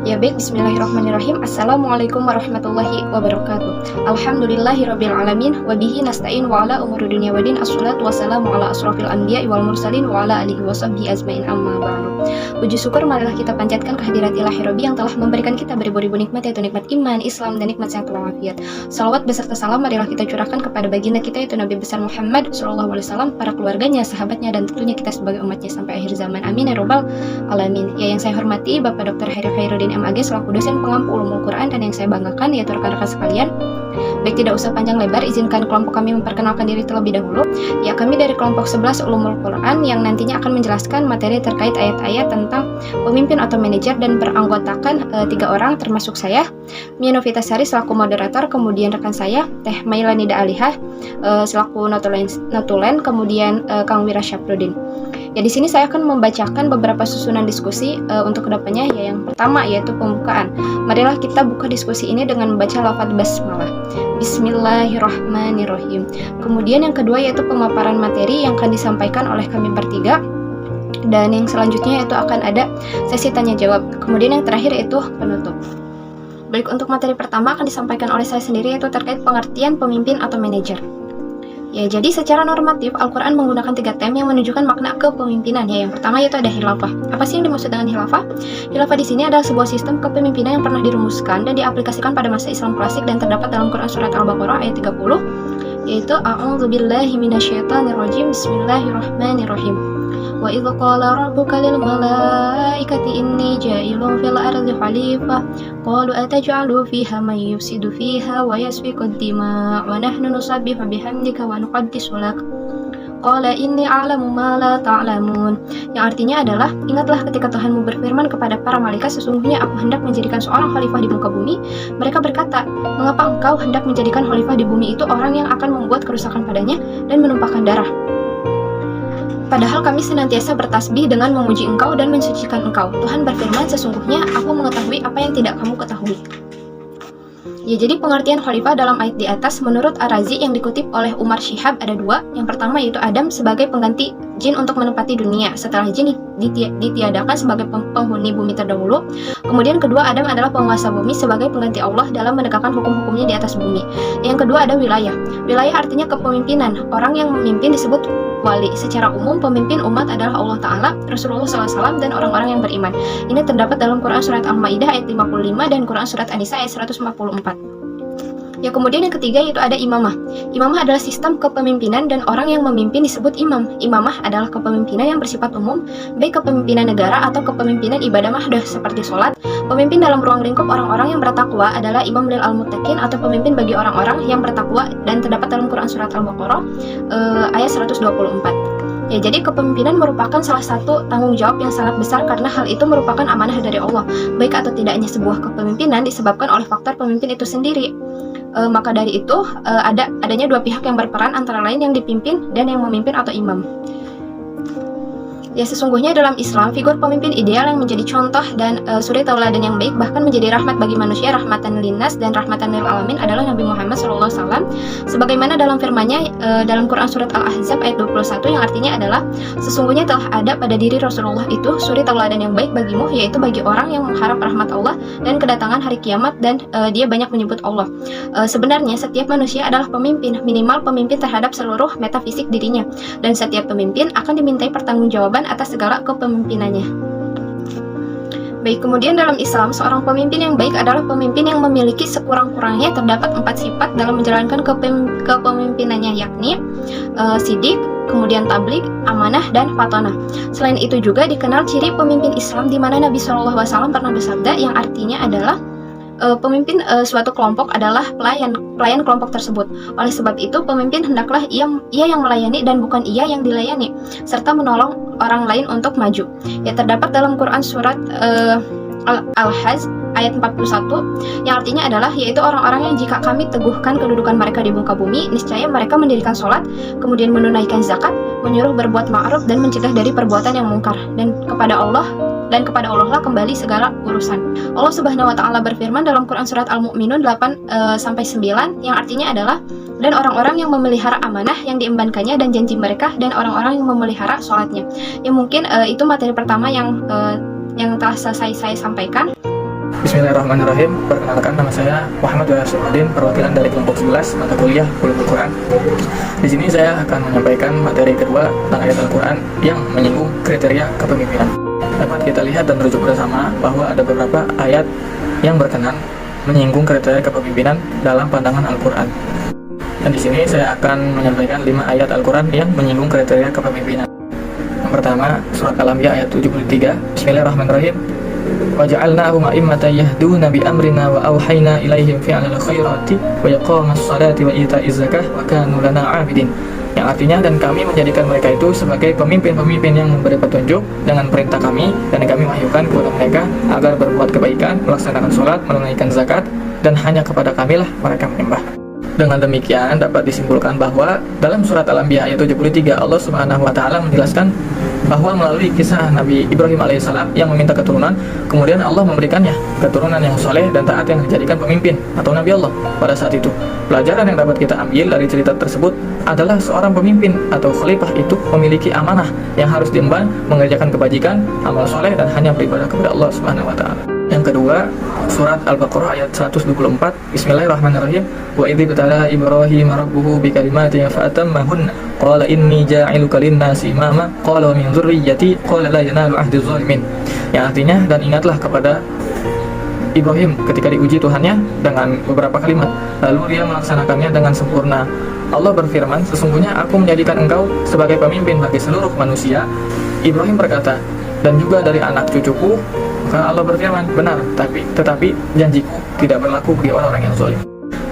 Ya baik, bismillahirrahmanirrahim. Assalamualaikum warahmatullahi wabarakatuh. Alhamdulillahirabbil alamin wa bihi nasta'in wa ala umuri dunya waddin. Assalatu wassalamu ala asrofil anbiya'i wal mursalin wa ala alihi washabbihi ajmain, amma ba'du. Puji syukur marilah kita panjatkan kehadirat Ilahi Rabbi yang telah memberikan kita beribu-ribu nikmat, yaitu nikmat iman, Islam, dan nikmat sehat walafiat. Salawat beserta salam marilah kita curahkan kepada baginda kita, yaitu Nabi besar Muhammad SAW, para keluarganya, sahabatnya, dan tentunya kita sebagai umatnya sampai akhir zaman. Amin ya robbal alamin. Ya, yang saya hormati Bapak Dr. Heri Khairuddin MAG selaku dosen pengampu ulumul Quran, dan yang saya banggakan yaitu rekan-rekan sekalian. Baik, tidak usah panjang lebar, izinkan kelompok kami memperkenalkan diri terlebih dahulu. Ya, kami dari kelompok 11 ulumul Quran yang nantinya akan menjelaskan materi terkait ayat-ayat tentang pemimpin atau manajer, dan beranggotakan 3 orang termasuk saya, Mia Novitasari selaku moderator, kemudian rekan saya Teh Mailanida Alihah selaku notulen, kemudian Kang Wira Syafruddin. Ya, di sini saya akan membacakan beberapa susunan diskusi untuk kedepannya. Ya, yang pertama yaitu pembukaan. Marilah kita buka diskusi ini dengan membaca lafaz basmalah. Bismillahirrahmanirrahim. Kemudian yang kedua yaitu pemaparan materi yang akan disampaikan oleh kami bertiga. Dan yang selanjutnya yaitu akan ada sesi tanya jawab. Kemudian yang terakhir yaitu penutup. Baik, untuk materi pertama akan disampaikan oleh saya sendiri, yaitu terkait pengertian pemimpin atau manajer. Ya, jadi secara normatif Al-Quran menggunakan 3 tem yang menunjukkan makna kepemimpinan. Ya, yang pertama yaitu ada khilafah. Apa sih yang dimaksud dengan khilafah? Khilafah di sini adalah sebuah sistem kepemimpinan yang pernah dirumuskan dan diaplikasikan pada masa Islam klasik dan terdapat dalam Quran surat Al-Baqarah ayat 30, yaitu A'udzubillahi minasyaitonirrajim. Bismillahirrahmanirrahim. Wa idh qala rabbuka lil malaikati inni ja'ilun fil ardi khalifah qalu ataj'alu fiha man yufsidu fiha wa yasfiku ad-dima wa nahnu nusabbihu bihamdika wa nuqaddisu lak qala inni a'lamu ma la ta'lamun. Yang artinya adalah, ingatlah ketika Tuhanmu berfirman kepada para malaikat, sesungguhnya aku hendak menjadikan seorang khalifah di muka bumi. Mereka berkata, mengapa engkau hendak menjadikan khalifah di bumi itu orang yang akan membuat kerusakan padanya dan menumpahkan darah? Padahal kami senantiasa bertasbih dengan memuji engkau dan mensucikan engkau. Tuhan berfirman, sesungguhnya aku mengetahui apa yang tidak kamu ketahui. Ya, jadi pengertian khalifah dalam ayat di atas menurut Ar-Razi yang dikutip oleh Umar Syihab ada 2. Yang pertama yaitu Adam sebagai pengganti jin untuk menempati dunia setelah jin ditiadakan sebagai penghuni bumi terdahulu. Kemudian kedua, Adam adalah penguasa bumi sebagai pengganti Allah dalam menegakkan hukum-hukumnya di atas bumi. Yang kedua ada wilayah. Wilayah artinya kepemimpinan. Orang yang memimpin disebut wali. Secara umum pemimpin umat adalah Allah Ta'ala, Rasulullah SAW, dan orang-orang yang beriman. Ini terdapat dalam Quran surat Al-Ma'idah ayat 55 dan Quran surat An-Nisa ayat 144. Ya, kemudian yang ketiga yaitu ada imamah. Imamah adalah sistem kepemimpinan dan orang yang memimpin disebut imam. Imamah adalah kepemimpinan yang bersifat umum, baik kepemimpinan negara atau kepemimpinan ibadah mahdoh seperti sholat. Pemimpin dalam ruang lingkup orang-orang yang bertakwa adalah imam lil al-muttaqin atau pemimpin bagi orang-orang yang bertakwa, dan terdapat dalam Quran surat Al-Baqarah ayat 124. Ya, jadi kepemimpinan merupakan salah satu tanggung jawab yang sangat besar karena hal itu merupakan amanah dari Allah. Baik atau tidaknya sebuah kepemimpinan disebabkan oleh faktor pemimpin itu sendiri. Maka dari itu adanya 2 pihak yang berperan, antara lain yang dipimpin dan yang memimpin atau imam. Ya, sesungguhnya dalam Islam figur pemimpin ideal yang menjadi contoh dan suri tauladan yang baik, bahkan menjadi rahmat bagi manusia, rahmatan linnas dan rahmatan lil alamin adalah Nabi Muhammad SAW. Sebagaimana dalam firman-Nya dalam Quran surat Al-Ahzab ayat 21 yang artinya adalah, sesungguhnya telah ada pada diri Rasulullah itu suri tauladan yang baik bagimu, yaitu bagi orang yang mengharap rahmat Allah dan kedatangan hari kiamat, dan dia banyak menyebut Allah. Sebenarnya setiap manusia adalah pemimpin, minimal pemimpin terhadap seluruh metafisik dirinya, dan setiap pemimpin akan dimintai pertanggungjawaban atas segala kepemimpinannya. Baik, kemudian dalam Islam seorang pemimpin yang baik adalah pemimpin yang memiliki sekurang-kurangnya terdapat 4 sifat dalam menjalankan kepemimpinannya, yakni sidik, kemudian tabligh, amanah, dan fatonah. Selain itu juga dikenal ciri pemimpin Islam di mana Nabi SAW pernah bersabda yang artinya adalah pemimpin suatu kelompok adalah pelayan kelompok tersebut. Oleh sebab itu pemimpin hendaklah ia yang melayani dan bukan ia yang dilayani, serta menolong orang lain untuk maju. Ya, terdapat dalam Quran surat Al-Hajj ayat 41 yang artinya adalah, yaitu orang-orang yang jika kami teguhkan kedudukan mereka di muka bumi, niscaya mereka mendirikan sholat, kemudian menunaikan zakat, menyuruh berbuat ma'ruf dan mencegah dari perbuatan yang mungkar, dan kepada Allah lah kembali segala urusan. Allah Subhanahu wa taala berfirman dalam Quran surat Al-Mu'minun 8-9 yang artinya adalah, dan orang-orang yang memelihara amanah yang diembankannya dan janji mereka, dan orang-orang yang memelihara sholatnya. Ya, mungkin itu materi pertama yang telah selesai saya sampaikan. Bismillahirrahmanirrahim. Perkenalkan, nama saya Muhammad Yasudin, perwakilan dari kelompok 11 mata kuliah Ulumul Quran. Di sini saya akan menyampaikan materi kedua tentang ayat Al-Quran yang menyinggung kriteria kepemimpinan. Dapat kita lihat dan rujuk bersama bahwa ada beberapa ayat yang berkenan menyinggung kriteria kepemimpinan dalam pandangan Al-Quran. Dan di sini saya akan menyampaikan 5 ayat Al-Quran yang menyinggung kriteria kepemimpinan. Yang pertama, surat Al-Anbiya ayat 73. Bismillahirrahmanirrahim. وَجَعَلْنَاهُمْ أَئِمَّةً يَهْدُونَ بِأَمْرِنَا وَأَوْحَيْنَا إِلَيْهِمْ فِعْلَ الْخَيْرَاتِ وَإِقَامَ الصَّلَاةِ وَإِيتَاءِ الزَّكَاةِ وَكَانُوا لَنَا عَابِدِينَ. Yang artinya, dan kami menjadikan mereka itu sebagai pemimpin-pemimpin yang memberi petunjuk dengan perintah kami, dan kami wahyukan kepada mereka agar berbuat kebaikan, melaksanakan sholat, menunaikan zakat, dan hanya kepada kamilah mereka menyembah. Dengan demikian dapat disimpulkan bahwa dalam surat Al-Anbiya ayat 73 Allah Subhanahu wa taala menjelaskan bahwa melalui kisah Nabi Ibrahim alaihissalam yang meminta keturunan, kemudian Allah memberikannya keturunan yang soleh dan taat yang dijadikan pemimpin atau Nabi Allah pada saat itu. Pelajaran yang dapat kita ambil dari cerita tersebut adalah seorang pemimpin atau khalifah itu memiliki amanah yang harus diemban, mengerjakan kebajikan, amal soleh, dan hanya beribadah kepada Allah Subhanahu wa taala. Yang kedua, surat Al-Baqarah ayat 124. Bismillahirrahmanirrahim. Wa idh ibtala Ibrahim rabbuhu bikalimatin fa'atammahunna qala inni ja'iluka lin-nasi imama qala wa min dzurriyyati qala la yanalu ahdi dzalimin. Yang artinya, dan ingatlah kepada Ibrahim ketika diuji Tuhannya dengan beberapa kalimat, lalu dia melaksanakannya dengan sempurna. Allah berfirman, sesungguhnya aku menjadikan engkau sebagai pemimpin bagi seluruh manusia. Ibrahim berkata, dan juga dari anak cucuku. Maka Allah berfirman, benar, tetapi janjiku tidak berlaku bagi orang-orang yang zalim.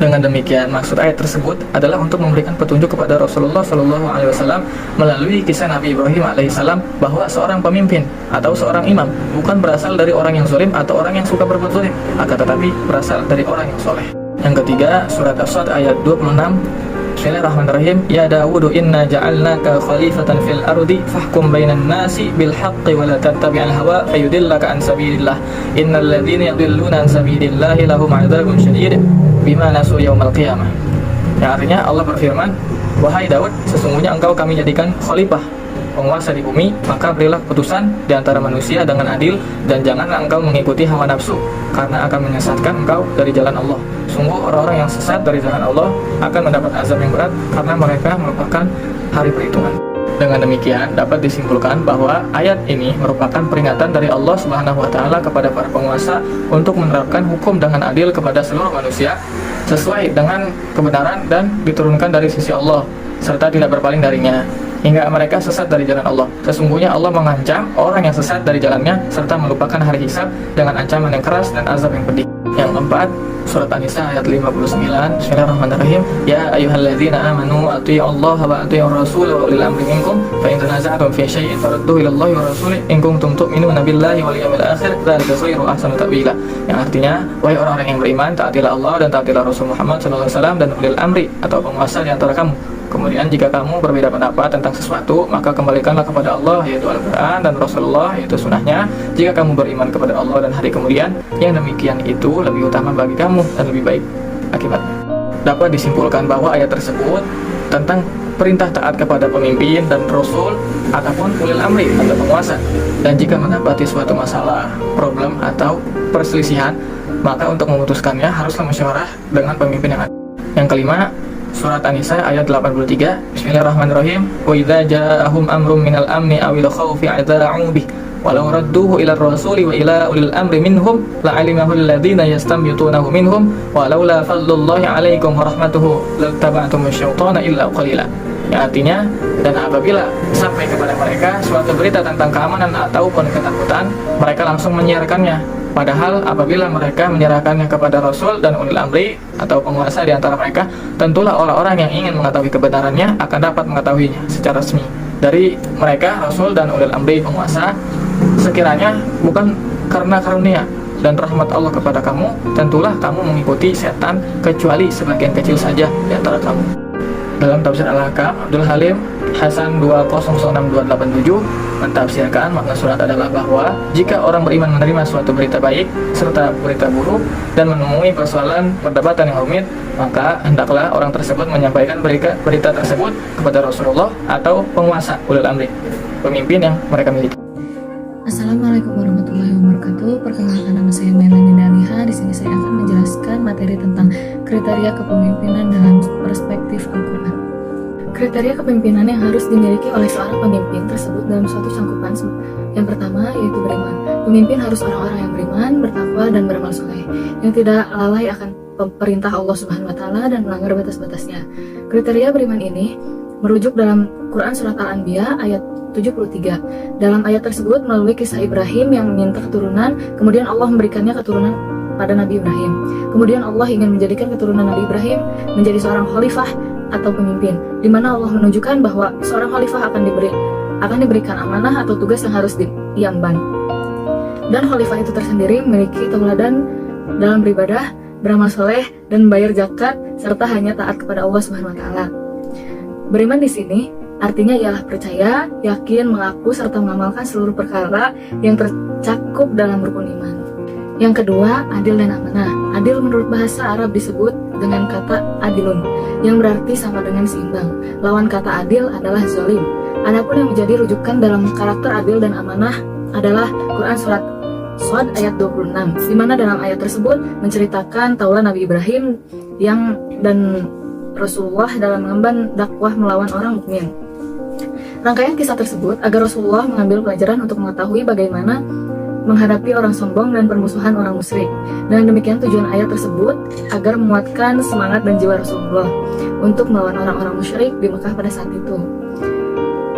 Dengan demikian, maksud ayat tersebut adalah untuk memberikan petunjuk kepada Rasulullah SAW melalui kisah Nabi Ibrahim alaihissalam bahwa seorang pemimpin atau seorang imam bukan berasal dari orang yang zalim atau orang yang suka berbuat zalim, akan tetapi berasal dari orang yang soleh. Yang ketiga, surat As-Sad ayat 26. Bismillahirrahmanirrahim. Ya Dawudu inna ja'alnaka khalifatan fil ardi fahkum bainan nasi bil haqqi wa la tattabi'al hawa fayudillaka an sabilillah innal ladzina yudilluna an sabilillahi lahum 'adzabun syadid bima nasu yaumal qiyamah. Yang artinya, Allah berfirman, wahai Daud, sesungguhnya engkau kami jadikan khalifah, penguasa di bumi, maka berilah keputusan di antara manusia dengan adil, dan janganlah engkau mengikuti hawa nafsu, karena akan menyesatkan engkau dari jalan Allah. Sungguh orang-orang yang sesat dari jalan Allah akan mendapat azab yang berat karena mereka merupakan hari perhitungan. Dengan demikian dapat disimpulkan bahwa ayat ini merupakan peringatan dari Allah Subhanahu wa taala kepada para penguasa untuk menerapkan hukum dengan adil kepada seluruh manusia sesuai dengan kebenaran dan diturunkan dari sisi Allah serta tidak berpaling darinya hingga mereka sesat dari jalan Allah. Sesungguhnya Allah mengancam orang yang sesat dari jalannya serta melupakan hari hisab dengan ancaman yang keras dan azab yang pedih. Yang keempat, surat An-Nisa ayat 59. Bismillahirrahmanirrahim. Ya ayyuhalladzina amanu athi'ullaha wa athi'ur rasul wa ulil amri minkum fa in tanaza'tum fi syai'in farudduhu ila Allahi wa rasulih in kuntum tu'minuna billahi wal yawmil akhir dzalika khairu ahsanu ta'wila. Yang artinya, wahai orang-orang yang beriman, taatilah Allah dan taatilah Rasul Muhammad sallallahu alaihi wasallam dan ulil amri atau penguasa di antara kamu. Kemudian jika kamu berbeda pendapat tentang sesuatu, maka kembalikanlah kepada Allah, yaitu Al-Quran, dan Rasulullah, yaitu sunnahnya. Jika kamu beriman kepada Allah dan hari kemudian, yang demikian itu lebih utama bagi kamu dan lebih baik akibatnya. Dapat disimpulkan bahwa ayat tersebut tentang perintah taat kepada pemimpin dan Rasul ataupun ulil amri atau penguasa. Dan jika mendapati suatu masalah, problem atau perselisihan, maka untuk memutuskannya haruslah musyawarah dengan pemimpin yang ada. Yang kelima, surat An-Nisa ayat 83. Bismillahirrahmanirrahim. Wa idza ja'ahum amrun minal amni awil khawfi adza'u bih walau radduhu ila ar-rasuli wa ila ulil amri minhum la'alimahu alladhina yastanbitunahu minhum walaula fadlullahi 'alaikum wa rahmatuhu lattaba'tum asy-syaitana illa qalila. Yang artinya, dan apabila sampai kepada mereka suatu berita tentang keamanan ataupun ketakutan, mereka langsung menyiarkannya. Padahal apabila mereka menyerahkannya kepada Rasul dan ulil amri atau penguasa di antara mereka, tentulah orang-orang yang ingin mengetahui kebenarannya akan dapat mengetahuinya secara resmi dari mereka, Rasul dan ulil amri penguasa. Sekiranya bukan karena karunia dan rahmat Allah kepada kamu, tentulah kamu mengikuti setan kecuali sebagian kecil saja di antara kamu. Dalam tafsir Al-Hakam, Abdul Halim Hasan 206287 mentafsirkan makna surat adalah bahwa jika orang beriman menerima suatu berita baik serta berita buruk dan menemui persoalan perdebatan yang rumit, maka hendaklah orang tersebut menyampaikan berita tersebut kepada Rasulullah atau penguasa ulil amri, pemimpin yang mereka miliki. Assalamualaikum warahmatullahi wabarakatuh. Perkenalkan, nama saya Melani dari materi tentang kriteria kepemimpinan dalam perspektif Al-Quran. Kriteria kepemimpinan yang harus dimiliki oleh seorang pemimpin tersebut dalam suatu cangkupan. Yang pertama yaitu beriman. Pemimpin harus orang-orang yang beriman, bertakwa, dan beramal soleh, yang tidak lalai akan perintah Allah Subhanahu wa Ta'ala dan melanggar batas-batasnya. Kriteria beriman ini merujuk dalam Quran Surat Al-Anbiya ayat 73. Dalam ayat tersebut melalui kisah Ibrahim yang meminta keturunan, kemudian Allah memberikannya keturunan pada Nabi Ibrahim. Kemudian Allah ingin menjadikan keturunan Nabi Ibrahim menjadi seorang khalifah atau pemimpin, di mana Allah menunjukkan bahwa seorang khalifah akan diberikan amanah atau tugas yang harus diemban. Dan khalifah itu tersendiri memiliki tauladan dalam beribadah, beramal soleh, dan membayar zakat, serta hanya taat kepada Allah Subhanahu wa Ta'ala. Beriman di sini artinya ialah percaya, yakin, mengaku, serta mengamalkan seluruh perkara yang tercakup dalam rukun iman. Yang kedua, adil dan amanah. Adil menurut bahasa Arab disebut dengan kata adilun, yang berarti sama dengan seimbang. Lawan kata adil adalah zolim. Adapun yang menjadi rujukan dalam karakter adil dan amanah adalah Quran Surat Shad ayat 26, di mana dalam ayat tersebut menceritakan taulah Nabi Ibrahim dan Rasulullah dalam mengemban dakwah melawan orang mukmin. Rangkaian kisah tersebut agar Rasulullah mengambil pelajaran untuk mengetahui bagaimana menghadapi orang sombong dan permusuhan orang musyrik. Dan demikian tujuan ayat tersebut agar menguatkan semangat dan jiwa Rasulullah untuk melawan orang-orang musyrik di Mekah pada saat itu.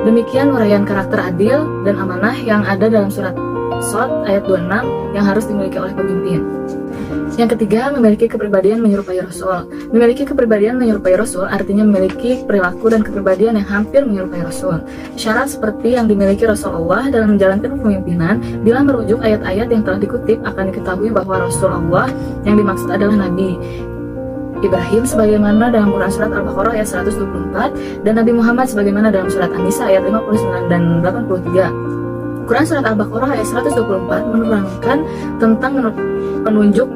Demikian uraian karakter adil dan amanah yang ada dalam surat Shad ayat 26 yang harus dimiliki oleh pemimpin. Yang ketiga, memiliki kepribadian menyerupai Rasul. Memiliki kepribadian menyerupai Rasul artinya memiliki perilaku dan kepribadian yang hampir menyerupai Rasul. Syarat seperti yang dimiliki Rasulullah dalam menjalankan kepemimpinan, bila merujuk ayat-ayat yang telah dikutip, akan diketahui bahwa Rasulullah yang dimaksud adalah Nabi Ibrahim sebagaimana dalam Quran Surat Al-Baqarah ayat 124, dan Nabi Muhammad sebagaimana dalam Surat An-Nisa ayat 59 dan 83. Quran Surat Al-Baqarah ayat 124 menerangkan tentang penunjuk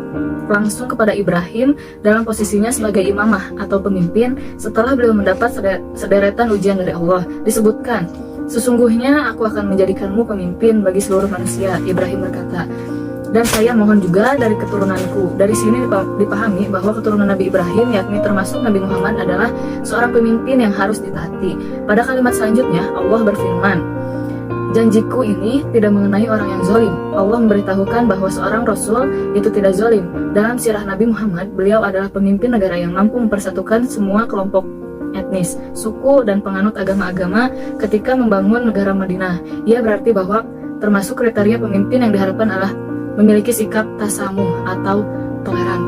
langsung kepada Ibrahim dalam posisinya sebagai imamah atau pemimpin setelah beliau mendapat sederetan ujian dari Allah. Disebutkan, sesungguhnya aku akan menjadikanmu pemimpin bagi seluruh manusia. Ibrahim berkata, dan saya mohon juga dari keturunanku. Dari sini dipahami bahwa keturunan Nabi Ibrahim, yakni termasuk Nabi Muhammad, adalah seorang pemimpin yang harus ditaati. Pada kalimat selanjutnya Allah berfirman, janjiku ini tidak mengenai orang yang zalim. Allah memberitahukan bahwa seorang Rasul itu tidak zalim. Dalam sirah Nabi Muhammad, beliau adalah pemimpin negara yang mampu mempersatukan semua kelompok etnis, suku, dan penganut agama-agama ketika membangun negara Madinah. Ia berarti bahwa termasuk kriteria pemimpin yang diharapkan adalah memiliki sikap tasamuh atau toleran.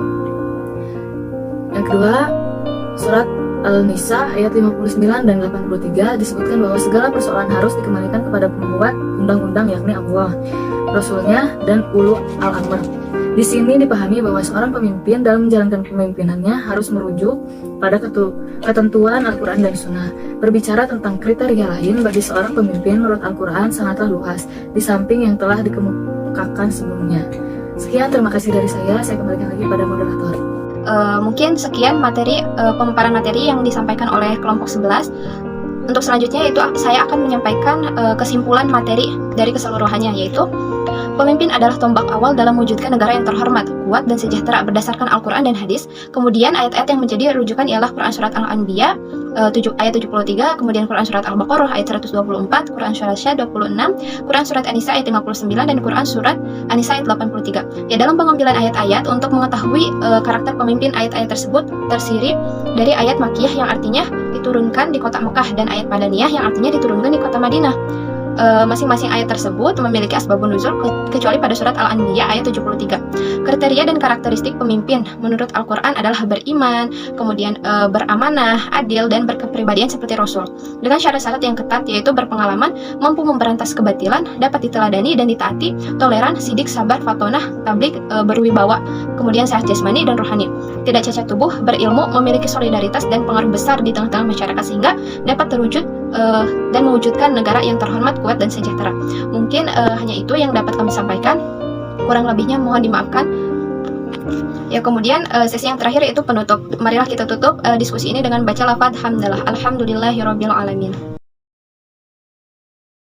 Yang kedua, surat Al-Nisa ayat 59 dan 83 disebutkan bahwa segala persoalan harus dikembalikan kepada pembuat undang-undang, yakni Allah, Rasulnya, dan ulul al-amr. Di sini dipahami bahwa seorang pemimpin dalam menjalankan kepemimpinannya harus merujuk pada ketentuan Al-Quran dan Sunnah. Berbicara tentang kriteria lain bagi seorang pemimpin menurut Al-Quran sangatlah luas, di samping yang telah dikemukakan sebelumnya. Sekian, terima kasih dari saya kembalikan lagi pada moderator. Mungkin sekian materi pemaparan materi yang disampaikan oleh kelompok 11. Untuk selanjutnya itu saya akan menyampaikan kesimpulan materi dari keseluruhannya, yaitu pemimpin adalah tombak awal dalam mewujudkan negara yang terhormat, kuat, dan sejahtera berdasarkan Al-Quran dan hadis. Kemudian ayat-ayat yang menjadi rujukan ialah Quran Surat Al-Anbiya ayat 73, kemudian Quran Surat Al-Baqarah ayat 124, Quran Surat Syah 26, Quran Surat An-Nisa ayat 59, dan Quran Surat An-Nisa ayat 83. Ya, dalam pengambilan ayat-ayat untuk mengetahui karakter pemimpin, ayat-ayat tersebut tersiri dari ayat Makkiyah yang artinya diturunkan di kota Mekah dan ayat Madaniyah yang artinya diturunkan di kota Madinah. Masing-masing ayat tersebut memiliki asbabun nuzul kecuali pada surat Al-Anbiya ayat 73. Kriteria dan karakteristik pemimpin menurut Al-Quran adalah beriman, kemudian beramanah, adil, dan berkepribadian seperti Rasul. Dengan syarat-syarat yang ketat, yaitu berpengalaman, mampu memberantas kebatilan, dapat diteladani dan ditaati, toleran, sidik, sabar, fatonah, tablik, berwibawa, kemudian sehat jasmani dan rohani, tidak cacat tubuh, berilmu, memiliki solidaritas dan pengaruh besar di tengah-tengah masyarakat sehingga dapat terwujud dan mewujudkan negara yang terhormat, kuat, dan sejahtera. Mungkin hanya itu yang dapat kami sampaikan. Kurang lebihnya mohon dimaafkan. Ya, kemudian sesi yang terakhir itu penutup. Marilah kita tutup diskusi ini dengan baca lafaz hamdalah. Alhamdulillahirabbil alamin.